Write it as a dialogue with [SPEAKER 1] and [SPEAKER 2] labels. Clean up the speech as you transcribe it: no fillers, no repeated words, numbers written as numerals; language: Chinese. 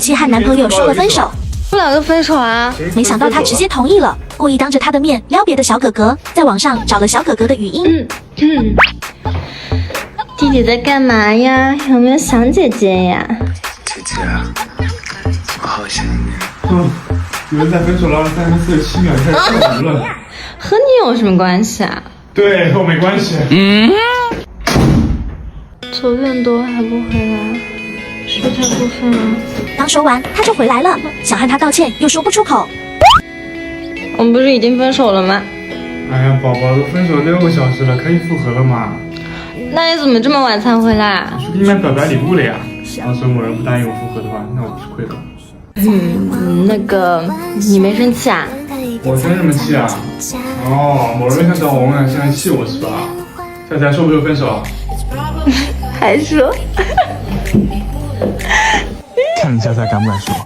[SPEAKER 1] 七和男朋友说了分手，
[SPEAKER 2] 不两个分手啊？
[SPEAKER 1] 没想到他直接同意了，故意当着他的面撩别的小哥哥，在网上找了小哥哥的语音。
[SPEAKER 2] 弟弟在干嘛呀？有没有想姐姐呀？
[SPEAKER 3] 姐姐啊，我好想你。
[SPEAKER 4] 你们在分手了347秒开始跳舞了。
[SPEAKER 2] 和你有什么关系啊？
[SPEAKER 4] 对，和我没关系。
[SPEAKER 2] 走这多还不回来，是不是太过分了？
[SPEAKER 1] 刚说完，他就回来了，想和他道歉又说不出口。
[SPEAKER 2] 我们不是已经分手了吗？
[SPEAKER 4] 哎呀，宝宝都分手6个小时了，可以复合了吗？
[SPEAKER 2] 那你怎么这么晚才回来？
[SPEAKER 4] 我去给你买表白礼物了呀。要是某人不答应我复合的话，那我不是亏了？
[SPEAKER 2] 那个，你没生气啊？
[SPEAKER 4] 我生什么气啊？哦，某人想找我，想来气我是吧？下次还说不说分手？
[SPEAKER 2] 还说？
[SPEAKER 3] 看你下次还敢不敢说？